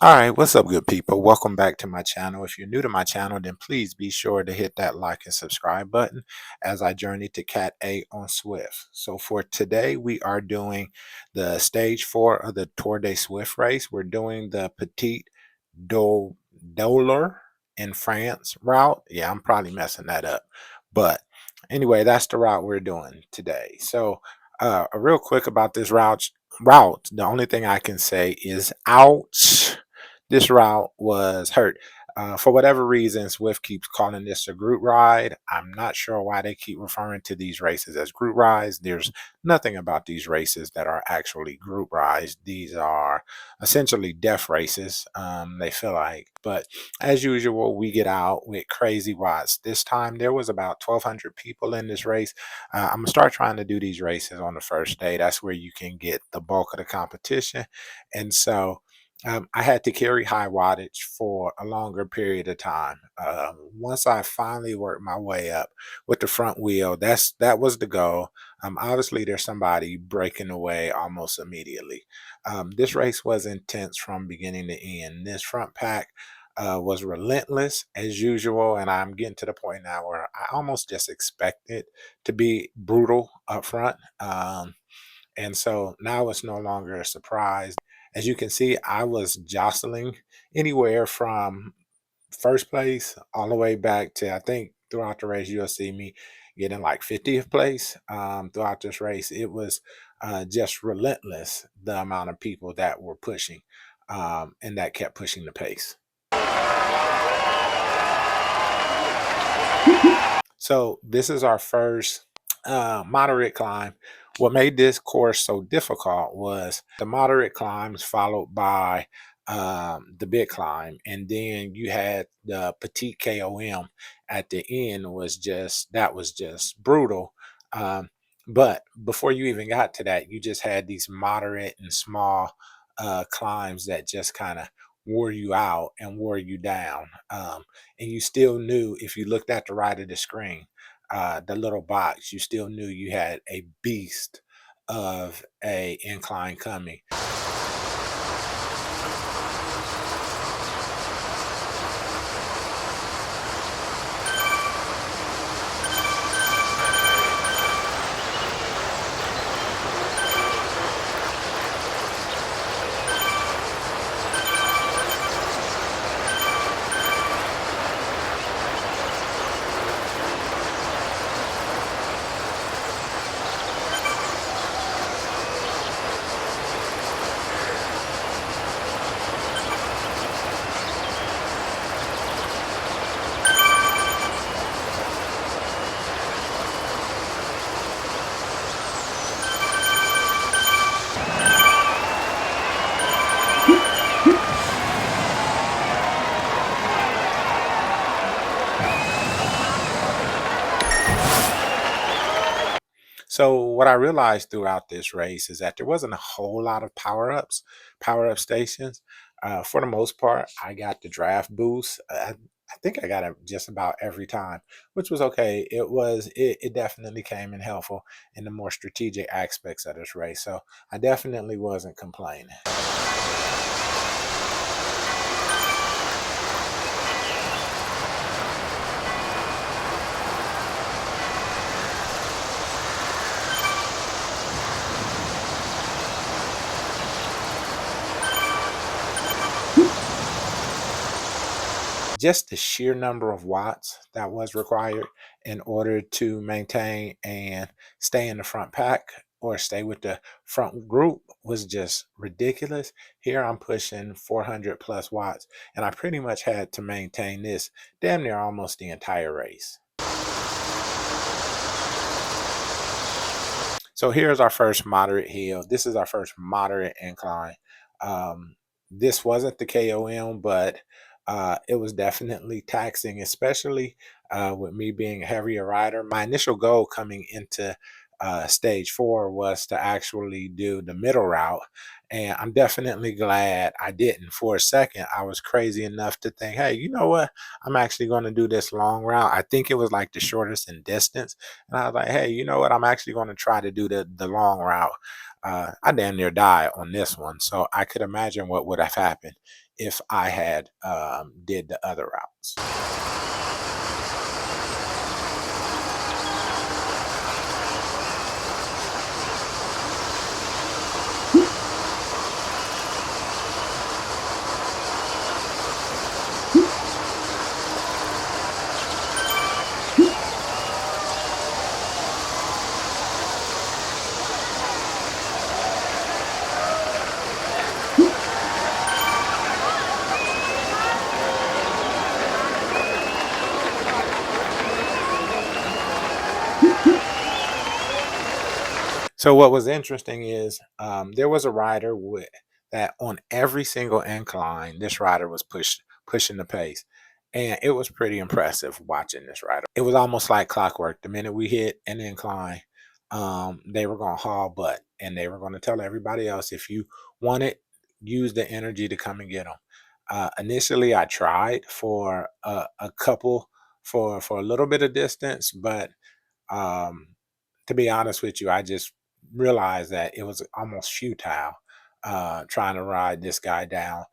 All right, what's up, good people? Welcome back to my channel. If you're new to my channel, then please be sure to hit that like and subscribe button as I journey to Cat A on Swift. So for today, we are doing the stage 4 of the Tour de Zwift race. We're doing the Petite Do Doler in France route. Yeah, I'm probably messing that up. But anyway, that's the route we're doing today. So real quick about this route, the only thing I can say is ouch. This route was hurt. For whatever reason, Swift keeps calling this a group ride. I'm not sure why they keep referring to these races as group rides. There's nothing about these races that are actually group rides. These are essentially death races, they feel like. But as usual, we get out with crazy watts. This time there was about 1,200 people in this race. I'm gonna start trying to do these races on the first day. That's where you can get the bulk of the competition. And so I had to carry high wattage for a longer period of time. Once I finally worked my way up with the front wheel, that was the goal. Obviously, there's somebody breaking away almost immediately. This race was intense from beginning to end. This front pack was relentless as usual, and I'm getting to the point now where I almost just expect it to be brutal up front. And so now it's no longer a surprise. As you can see, I was jostling anywhere from first place all the way back to, I think throughout the race, you'll see me getting like 50th place throughout this race. It was just relentless, the amount of people that were pushing and that kept pushing the pace. So this is our first moderate climb. What made this course so difficult was the moderate climbs followed by the big climb, and then you had the Petite KOM at the end. Was just brutal. Um, but before you even got to that, you just had these moderate and small climbs that just kind of wore you out and wore you down. And you still knew, if you looked at the right of the screen, the little box, you still knew you had a beast of a incline coming. So what I realized throughout this race is that there wasn't a whole lot of power up stations. For the most part, I got the draft boost. I think I got it just about every time, which was okay. It definitely came in helpful in the more strategic aspects of this race. So I definitely wasn't complaining. Just the sheer number of watts that was required in order to maintain and stay in the front pack or stay with the front group was just ridiculous. Here I'm pushing 400 plus watts, and I pretty much had to maintain this damn near almost the entire race. So here's our first moderate hill. This is our first moderate incline. This wasn't the KOM, but it was definitely taxing, especially with me being a heavier rider. My initial goal coming into stage 4 was to actually do the middle route. And I'm definitely glad I didn't. For a second, I was crazy enough to think, hey, you know what? I'm actually going to do this long route. I think it was like the shortest in distance. And I was like, hey, you know what? I'm actually going to try to do the long route. I damn near died on this one. So I could imagine what would have happened if I had did the other routes. So what was interesting is there was a rider with that on every single incline. This rider was pushing the pace, and it was pretty impressive watching this rider. It was almost like clockwork. The minute we hit an incline, they were going to haul butt, and they were going to tell everybody else, if you want it, use the energy to come and get them. Initially, I tried for a couple for a little bit of distance, but um, to be honest with you, I just realized that it was almost futile trying to ride this guy down.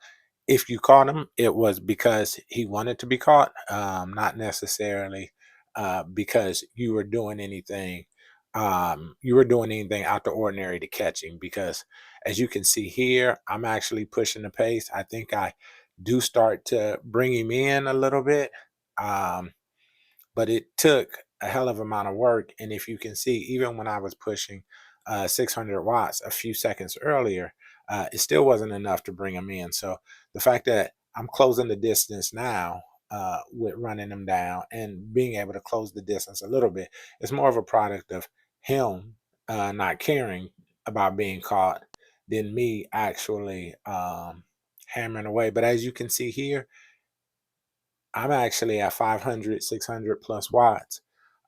If you caught him, it was because he wanted to be caught, not necessarily because you were doing anything out the ordinary to catch him. Because as you can see here, I'm actually pushing the pace. I think I do start to bring him in a little bit. Um, but it took a hell of amount of work. And if you can see, even when I was pushing 600 watts a few seconds earlier, it still wasn't enough to bring him in. So the fact that I'm closing the distance now with running him down and being able to close the distance a little bit is more of a product of him not caring about being caught than me actually hammering away. But as you can see here, I'm actually at 500, 600 plus watts,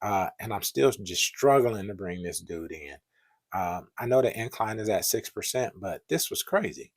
and I'm still just struggling to bring this dude in. I know the incline is at 6%, but this was crazy.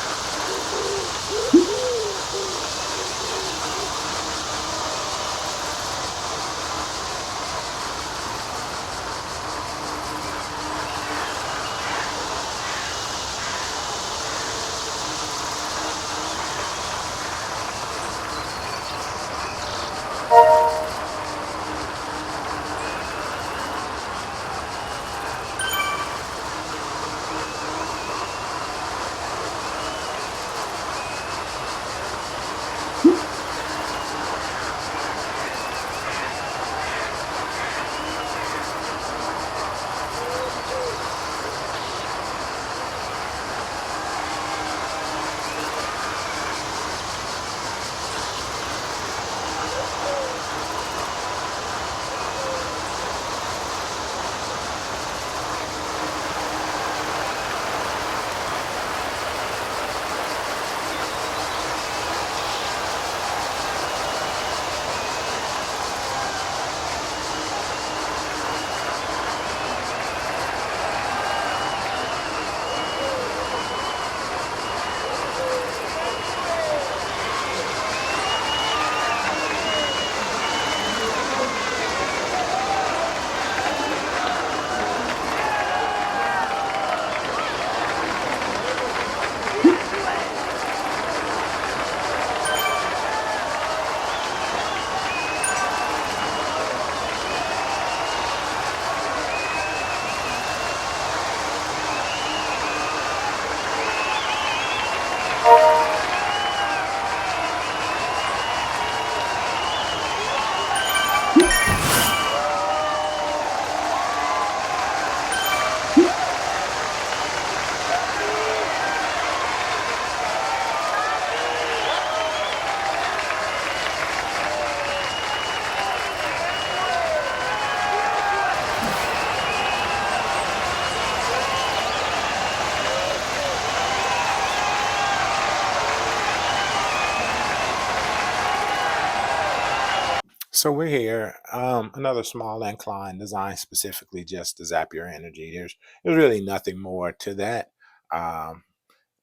So we're here, another small incline designed specifically just to zap your energy. There's really nothing more to that. Um,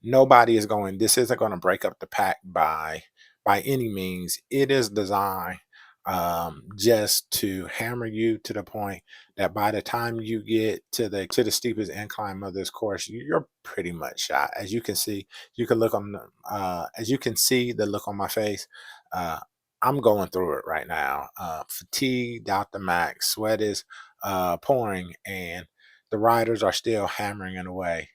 Nobody is going this isn't going to break up the pack by any means. It is designed just to hammer you to the point that by the time you get to the steepest incline of this course, you're pretty much shot. As you can see, you can look on the, as you can see the look on my face. uh, I'm going through it right now, fatigued out the max, sweat is pouring, and the riders are still hammering it away.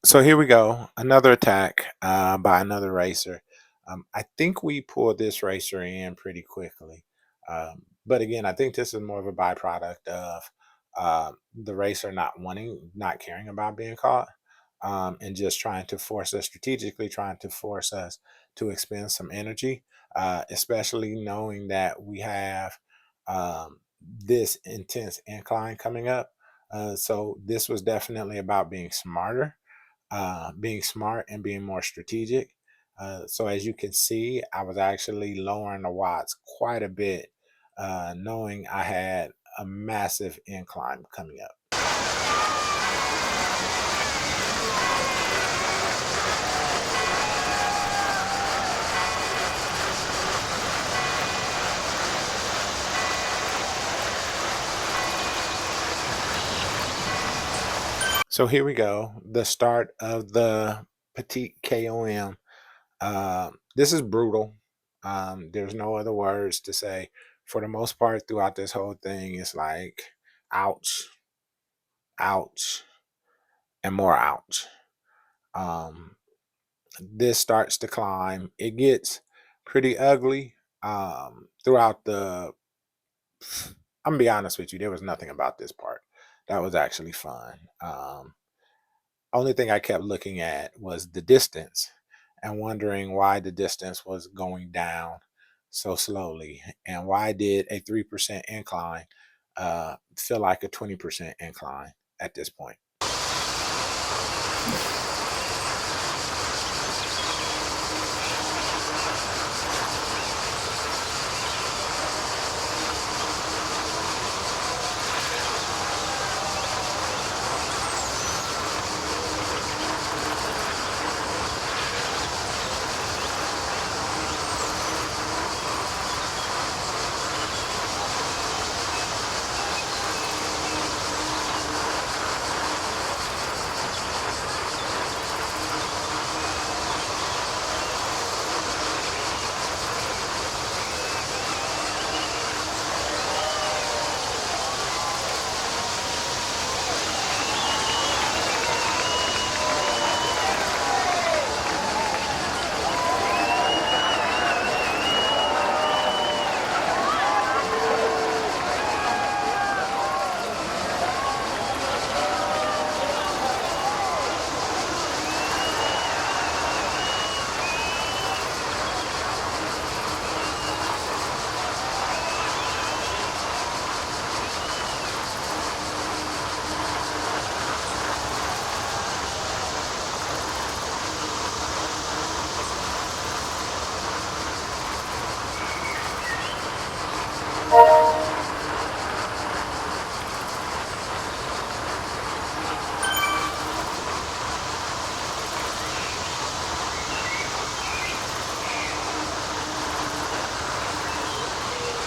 So here we go, another attack by another racer. I think we pulled this racer in pretty quickly, but again, I think this is more of a byproduct of the racer not caring about being caught, and just trying to force us strategically, trying to force us to expend some energy, especially knowing that we have this intense incline coming up. So this was definitely about being smart and being more strategic. So as you can see, I was actually lowering the watts quite a bit, knowing I had a massive incline coming up. So here we go, the start of the Petite KOM. This is brutal. There's no other words to say. For the most part, throughout this whole thing, it's like, ouch, ouch, and more ouch. Um, this starts to climb. It gets pretty ugly throughout the. I'm gonna be honest with you. There was nothing about this part that was actually fun. Only thing I kept looking at was the distance and wondering why the distance was going down so slowly, and why did a 3% incline feel like a 20% incline at this point.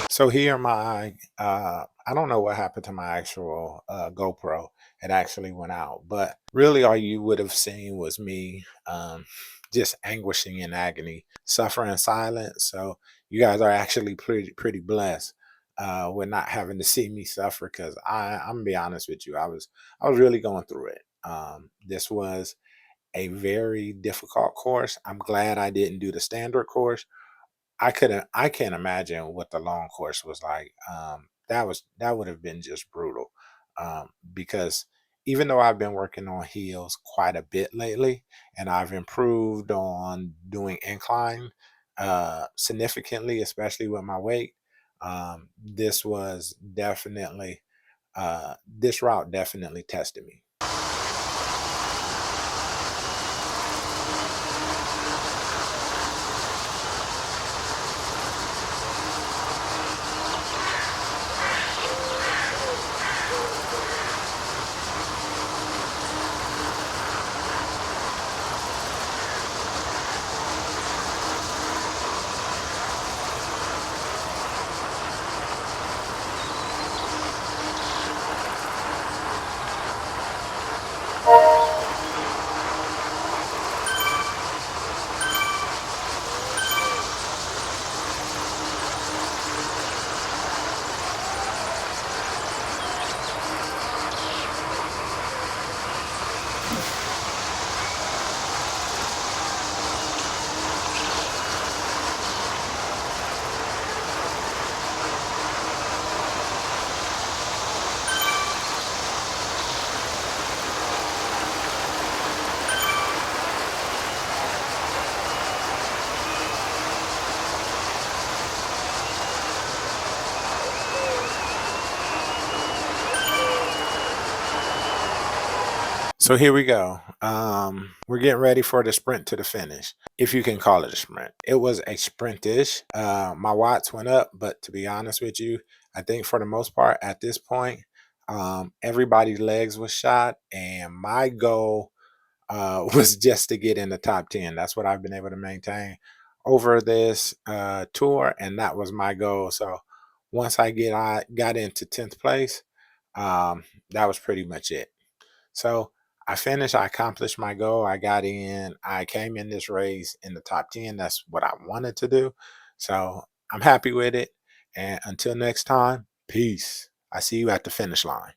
So here my I don't know what happened to my actual GoPro. It actually went out, but really all you would have seen was me just anguishing in agony, suffering in silence. So you guys are actually pretty blessed. with not having to see me suffer. Because I'm gonna be honest with you, I was really going through it. This was a very difficult course. I'm glad I didn't do the standard course. I can't imagine what the long course was like. That would have been just brutal. Because even though I've been working on heels quite a bit lately, and I've improved on doing incline significantly, especially with my weight, this was definitely this route definitely tested me. So here we go. We're getting ready for the sprint to the finish, if you can call it a sprint. It was a sprintish. My watts went up, but to be honest with you, I think for the most part at this point, everybody's legs was shot, and my goal was just to get in the top 10. That's what I've been able to maintain over this tour, and that was my goal. So once I got into 10th place, that was pretty much it. So I finished, I accomplished my goal. I got in, I came in this race in the top 10. That's what I wanted to do. So I'm happy with it. And until next time, peace. I see you at the finish line.